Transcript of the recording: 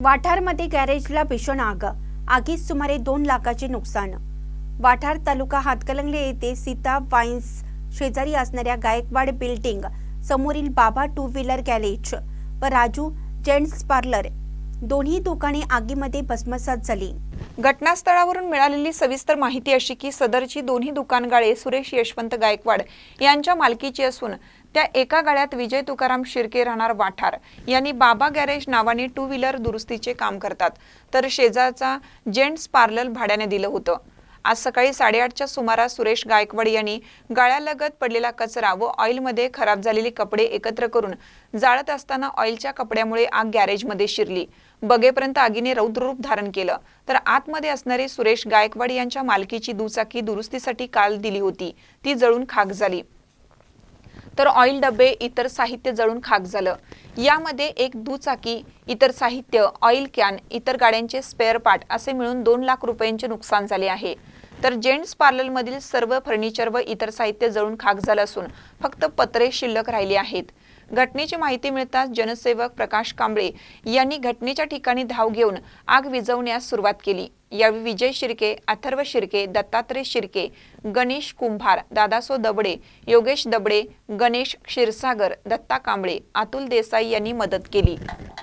वाठारमध्ये गॅरेजला भीषण आग. आगीत सुमारे 2 लाखाचे नुकसान. वाठार तालुका हातकणंगले येथे सीता वाईन्स शेजारी असणाऱ्या गायकवाड बिल्डिंग समोरील बाबा टू व्हीलर गॅरेज व राजू जेंट्स पार्लर दोन्ही दुकाने आगीमध्ये भस्मसात झाली. घटनास्थळावरून मिळालेली सविस्तर माहिती अशी की सदरची दोन्ही दुकानगाळे सुरेश यशवंत गायकवाड यांच्या मालकीची असून त्या एका गाळ्यात विजय तुकाराम शिर्के राहणार वाठार यांनी बाबा गॅरेज नावाने टू व्हीलर दुरुस्तीचे काम करतात, तर शेजारचा जेंट्स पार्लर भाड्याने दिलं होतं. आज सकाळी 8:30च्या सुमारास सुरेश गायकवाड यांनी गाळ्यालगत पडलेला कचरा व ऑइलमध्ये खराब झालेले कपडे एकत्र करून जाळत असताना ऑइलच्या कपड्यामुळे आग गॅरेजमध्ये शिरली. बघेपर्यंत आगीने रौद्र रूप धारण केलं, तर आतमध्ये असणारी सुरेश गायकवाड यांच्या मालकीची दुचाकी दुरुस्तीसाठी काल दिली होती, ती जळून खाक झाली. तर ऑइल डबे इतर साहित्य जळून खाक झालं. यामध्ये एक दुचाकी, इतर साहित्य, ऑइल कॅन, इतर गाड्यांचे स्पेअर पार्ट असे मिळून 2 लाख रुपयांचे नुकसान झाले आहे. तर जेंट्स पार्लरमधील सर्व फर्निचर व इतर साहित्य जळून खाक झालं असून फक्त पत्रे शिल्लक राहिली आहेत. घटनेची माहिती मिळताच जनसेवक प्रकाश कांबळे यांनी घटनेच्या ठिकाणी धाव घेऊन आग विझवण्यास सुरुवात केली. यावेळी विजय शिर्के, अथर्व शिर्के, दत्तात्रय शिर्के, गणेश कुंभार, दादासो दबडे, योगेश दबडे, गणेश क्षीरसागर, दत्ता कांबळे, अतुल देसाई यांनी मदत केली.